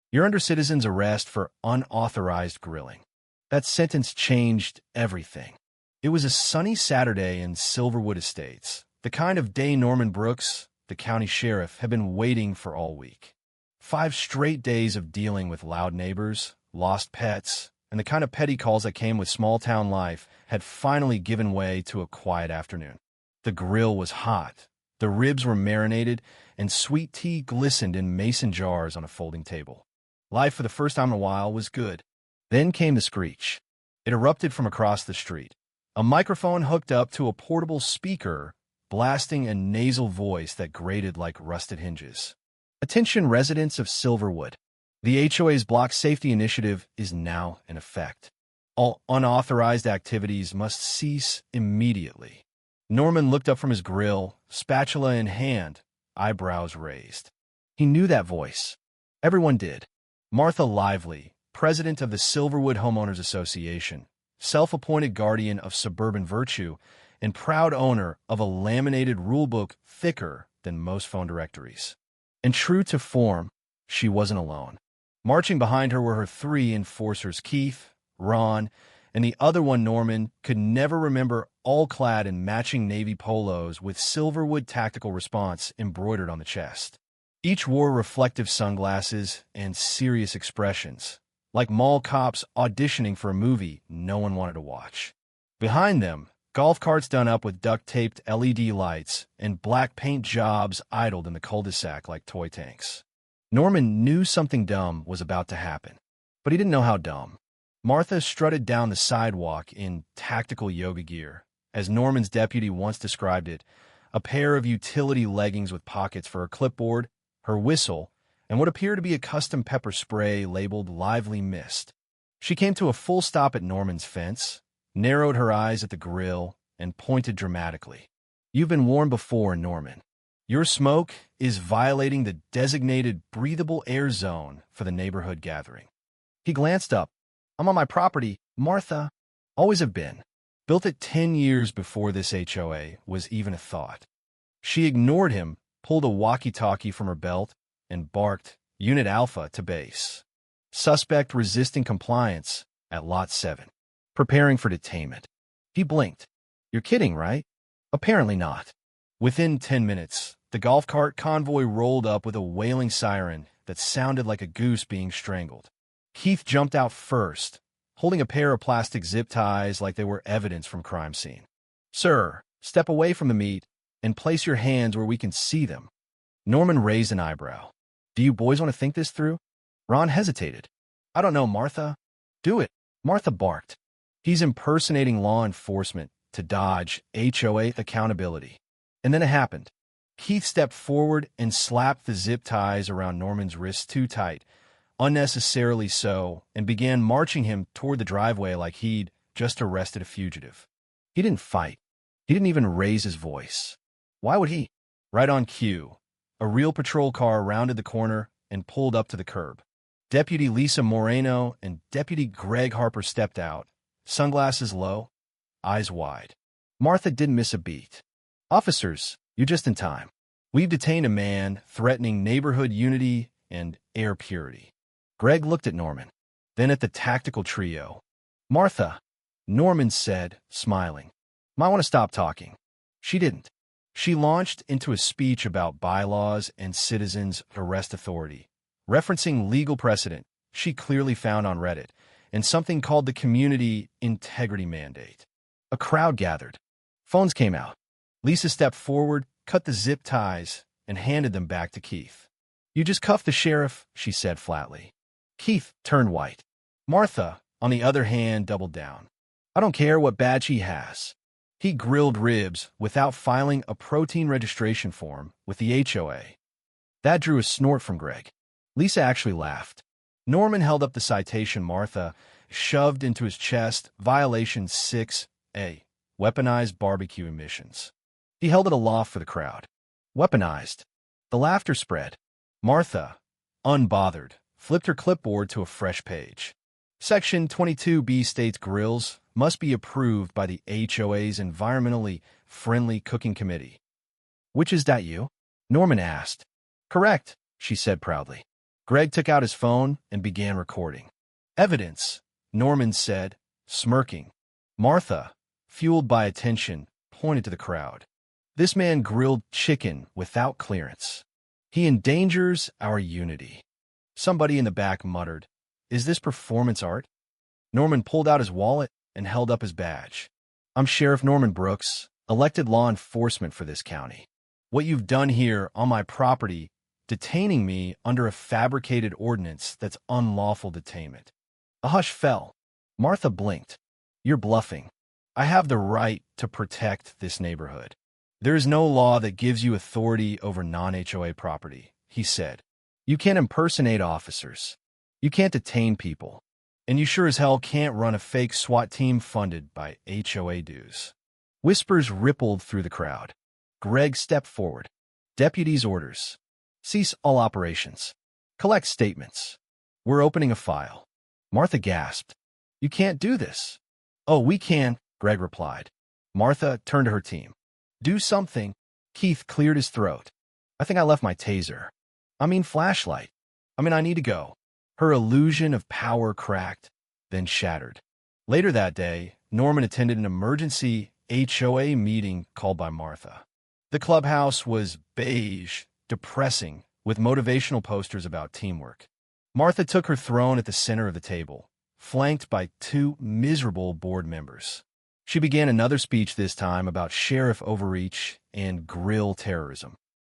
You're under citizen's arrest for unauthorized grilling. That sentence changed everything. It was a sunny Saturday in Silverwood Estates, the kind of day Norman Brooks, the county sheriff, had been waiting for all week. 5 straight days of dealing with loud neighbors, lost pets, and the kind of petty calls that came with small-town life had finally given way to a quiet afternoon. The grill was hot, the ribs were marinated, and sweet tea glistened in mason jars on a folding table. Life, for the first time in a while, was good. Then came the screech. It erupted from across the street. A microphone hooked up to a portable speaker, blasting a nasal voice that grated like rusted hinges. Attention residents of Silverwood. The HOA's block safety initiative is now in effect. All unauthorized activities must cease immediately. Norman looked up from his grill, spatula in hand, eyebrows raised. He knew that voice. Everyone did. Martha Lively, president of the Silverwood Homeowners Association, self-appointed guardian of suburban virtue, and proud owner of a laminated rulebook thicker than most phone directories. And true to form, she wasn't alone. Marching behind her were her 3 enforcers, Keith, Ron, and the other one, Norman, could never remember, all clad in matching navy polos with Silverwood Tactical Response embroidered on the chest. Each wore reflective sunglasses and serious expressions, like mall cops auditioning for a movie no one wanted to watch. Behind them, golf carts done up with duct-taped LED lights and black paint jobs idled in the cul-de-sac like toy tanks. Norman knew something dumb was about to happen, but he didn't know how dumb. Martha strutted down the sidewalk in tactical yoga gear, as Norman's deputy once described it, a pair of utility leggings with pockets for her clipboard, her whistle, and what appeared to be a custom pepper spray labeled Lively Mist. She came to a full stop at Norman's fence, narrowed her eyes at the grill, and pointed dramatically. "You've been warned before, Norman. Your smoke is violating the designated breathable air zone for the neighborhood gathering." He glanced up. "I'm on my property, Martha." "Always have been. Built it 10 years before this HOA was even a thought." She ignored him, pulled a walkie-talkie from her belt, and barked, "Unit Alpha to base. Suspect resisting compliance at Lot 7. Preparing for detainment." He blinked. "You're kidding, right?" "Apparently not." Within 10 minutes, the golf cart convoy rolled up with a wailing siren that sounded like a goose being strangled. Keith jumped out first, holding a pair of plastic zip ties like they were evidence from crime scene. "Sir, step away from the meat and place your hands where we can see them." Norman raised an eyebrow. "Do you boys want to think this through?" Ron hesitated. "I don't know, Martha." "Do it," Martha barked. "He's impersonating law enforcement to dodge HOA accountability." And then it happened. Keith stepped forward and slapped the zip ties around Norman's wrists too tight, unnecessarily so, and began marching him toward the driveway like he'd just arrested a fugitive. He didn't fight. He didn't even raise his voice. Why would he? Right on cue, a real patrol car rounded the corner and pulled up to the curb. Deputy Lisa Moreno and Deputy Greg Harper stepped out, sunglasses low, eyes wide. Martha didn't miss a beat. "Officers, you're just in time. We've detained a man threatening neighborhood unity and air purity." Greg looked at Norman, then at the tactical trio. "Martha," Norman said, smiling, "might want to stop talking." She didn't. She launched into a speech about bylaws and citizens' arrest authority, referencing legal precedent she clearly found on Reddit, and something called the Community Integrity Mandate. A crowd gathered. Phones came out. Lisa stepped forward, cut the zip ties, and handed them back to Keith. "You just cuffed the sheriff," she said flatly. Keith turned white. Martha, on the other hand, doubled down. "I don't care what badge he has. He grilled ribs without filing a protein registration form with the HOA." That drew a snort from Greg. Lisa actually laughed. Norman held up the citation Martha shoved into his chest, Violation 6A, Weaponized Barbecue Emissions. He held it aloft for the crowd. Weaponized. The laughter spread. Martha, unbothered, flipped her clipboard to a fresh page. Section 22B states grills must be approved by the HOA's Environmentally Friendly Cooking Committee. "Which is that you?" Norman asked. "Correct," she said proudly. Greg took out his phone and began recording. Evidence, Norman said, smirking. Martha, fueled by attention, pointed to the crowd. This man grilled chicken without clearance. He endangers our unity. Somebody in the back muttered, "Is this performance art?" Norman pulled out his wallet and held up his badge. "I'm Sheriff Norman Brooks, elected law enforcement for this county. What you've done here on my property, detaining me under a fabricated ordinance that's unlawful detainment." A hush fell. Martha blinked. "You're bluffing. I have the right to protect this neighborhood. There is no law that gives you authority over non-HOA property," he said. "You can't impersonate officers. You can't detain people. And you sure as hell can't run a fake SWAT team funded by HOA dues." Whispers rippled through the crowd. Greg stepped forward. "Deputy's orders. Cease all operations. Collect statements. We're opening a file." Martha gasped. "You can't do this." "Oh, we can," Greg replied. Martha turned to her team. "Do something." Keith cleared his throat. "I think I left my taser. Flashlight. I need to go." Her illusion of power cracked, then shattered. Later that day, Norman attended an emergency HOA meeting called by Martha. The clubhouse was beige, depressing, with motivational posters about teamwork. Martha took her throne at the center of the table, flanked by two miserable board members. She began another speech, this time about sheriff overreach and grill terrorism.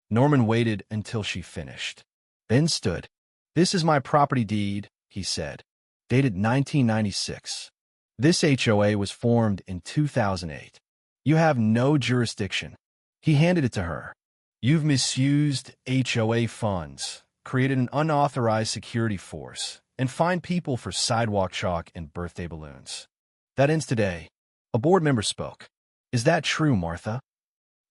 Norman waited until she finished, then stood. "This is my property deed," he said, dated 1996. "This HOA was formed in 2008. You have no jurisdiction." He handed it to her. "You've misused HOA funds, created an unauthorized security force, and fined people for sidewalk chalk and birthday balloons. That ends today." A board member spoke. "Is that true, Martha?"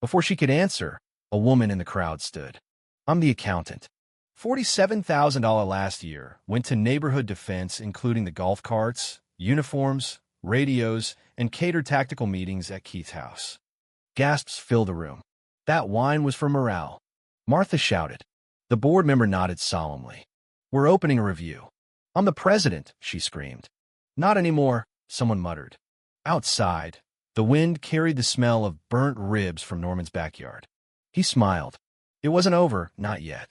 Before she could answer, a woman in the crowd stood. "I'm the accountant. $47,000 last year went to neighborhood defense, including the golf carts, uniforms, radios, and catered tactical meetings at Keith's house." Gasps filled the room. "That wine was for morale," Martha shouted. The board member nodded solemnly. "We're opening a review." "I'm the president," she screamed. "Not anymore," someone muttered. Outside, the wind carried the smell of burnt ribs from Norman's backyard. He smiled. It wasn't over, not yet.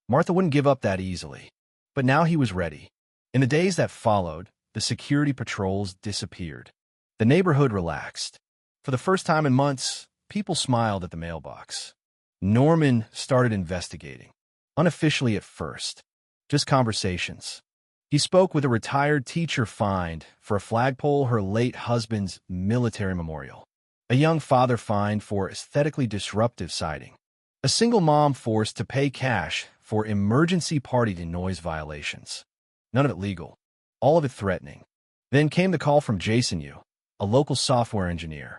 Martha wouldn't give up that easily. But now he was ready. In the days that followed, the security patrols disappeared. The neighborhood relaxed. For the first time in months, people smiled at the mailbox. Norman started investigating. Unofficially at first. Just conversations. He spoke with a retired teacher fined for a flagpole, her late husband's military memorial. A young father fined for aesthetically disruptive siding. A single mom forced to pay cash for emergency party noise violations. None of it legal. All of it threatening. Then came the call from Jason Yu, a local software engineer.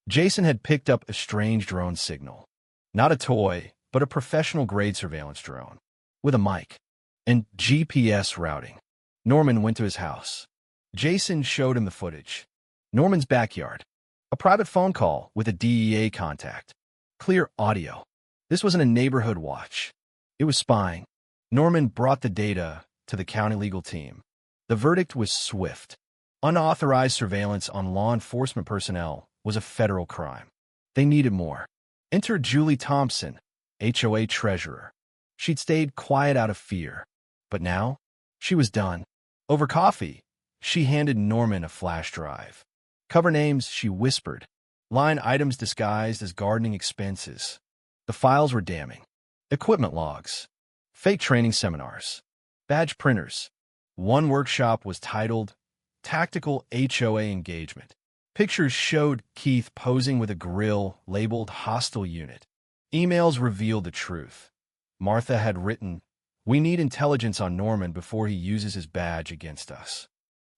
Jason had picked up a strange drone signal. Not a toy, but a professional-grade surveillance drone. With a mic. And GPS routing. Norman went to his house. Jason showed him the footage. Norman's backyard. A private phone call with a DEA contact. Clear audio. This wasn't a neighborhood watch. It was spying. Norman brought the data to the county legal team. The verdict was swift. Unauthorized surveillance on law enforcement personnel was a federal crime. They needed more. Enter Julie Thompson, HOA treasurer. She'd stayed quiet out of fear. But now, she was done. Over coffee, she handed Norman a flash drive. Cover names, she whispered. Line items disguised as gardening expenses. The files were damning. Equipment logs. Fake training seminars. Badge printers. One workshop was titled Tactical HOA Engagement. Pictures showed Keith posing with a grill labeled Hostile Unit. Emails revealed the truth. Martha had written, "We need intelligence on Norman before he uses his badge against us."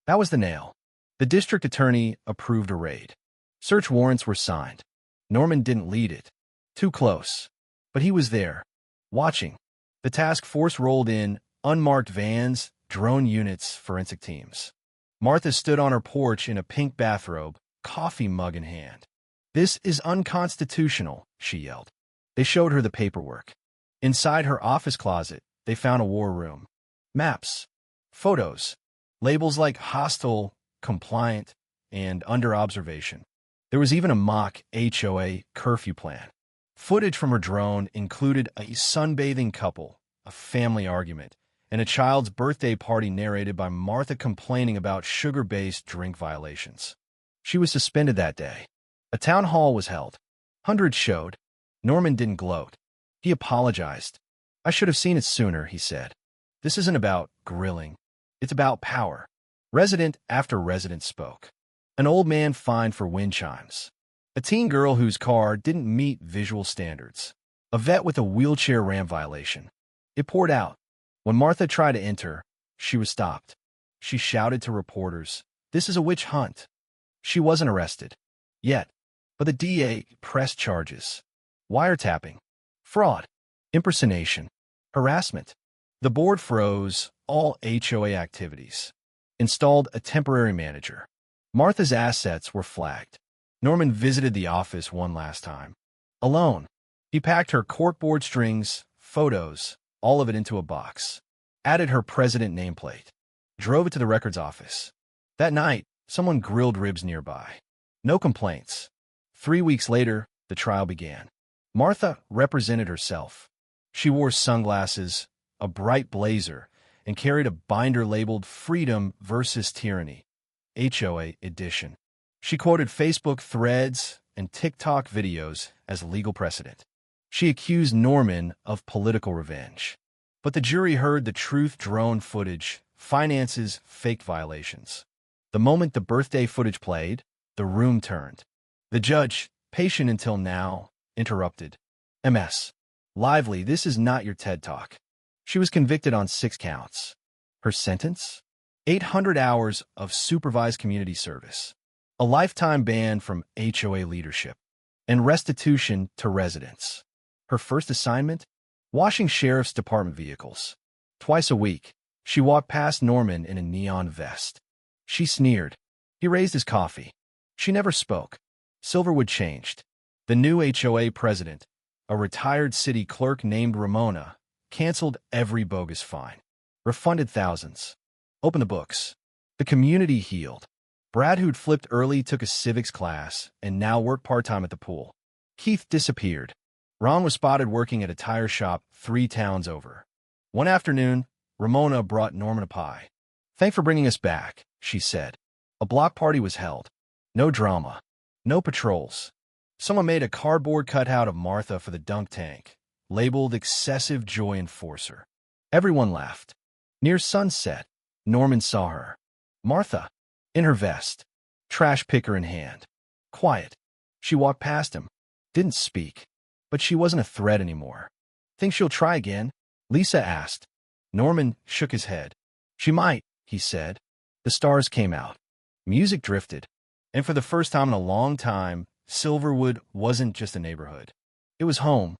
That was the nail. The district attorney approved a raid. Search warrants were signed. Norman didn't lead it. Too close. But he was there, watching. The task force rolled in, unmarked vans, drone units, forensic teams. Martha stood on her porch in a pink bathrobe, coffee mug in hand. "This is unconstitutional," she yelled. They showed her the paperwork. Inside her office closet, they found a war room. Maps, photos, labels like hostile, compliant, and under observation. There was even a mock HOA curfew plan. Footage from her drone included a sunbathing couple, a family argument, and a child's birthday party narrated by Martha complaining about sugar-based drink violations. She was suspended that day. A town hall was held. Hundreds showed. Norman didn't gloat. He apologized. "I should have seen it sooner," he said. "This isn't about grilling. It's about power." Resident after resident spoke. An old man fined for wind chimes. A teen girl whose car didn't meet visual standards. A vet with a wheelchair ramp violation. It poured out. When Martha tried to enter, she was stopped. She shouted to reporters, "This is a witch hunt." She wasn't arrested. Yet. But the DA pressed charges. Wiretapping. Fraud. Impersonation. Harassment. The board froze all HOA activities. Installed a temporary manager. Martha's assets were flagged. Norman visited the office one last time. Alone. He packed her corkboard strings, photos, all of it into a box. Added her president nameplate. Drove it to the records office. That night, someone grilled ribs nearby. No complaints. 3 weeks later, the trial began. Martha represented herself. She wore sunglasses, a bright blazer, and carried a binder labeled Freedom versus Tyranny, HOA edition. She quoted Facebook threads and TikTok videos as legal precedent. She accused Norman of political revenge. But the jury heard the truth: drone footage, finances, fake violations. The moment the birthday footage played, the room turned. The judge, patient until now, interrupted. "MS. Lively, this is not your TED Talk." She was convicted on 6 counts. Her sentence? 800 hours of supervised community service. A lifetime ban from HOA leadership. And restitution to residents. Her first assignment? Washing sheriff's department vehicles. Twice a week, she walked past Norman in a neon vest. She sneered. He raised his coffee. She never spoke. Silverwood changed. The new HOA president, a retired city clerk named Ramona, canceled every bogus fine. Refunded thousands. Opened the books. The community healed. Brad, who'd flipped early, took a civics class and now worked part-time at the pool. Keith disappeared. Ron was spotted working at a tire shop 3 towns over. One afternoon, Ramona brought Norman a pie. "Thanks for bringing us back," she said. A block party was held. No drama. No patrols. Someone made a cardboard cutout of Martha for the dunk tank, labeled Excessive Joy Enforcer. Everyone laughed. Near sunset, Norman saw her. Martha, in her vest, trash picker in hand. Quiet. She walked past him. Didn't speak. But she wasn't a threat anymore. "Think she'll try again?" Lisa asked. Norman shook his head. "She might," he said. The stars came out. Music drifted. And for the first time in a long time, Silverwood wasn't just a neighborhood. It was home.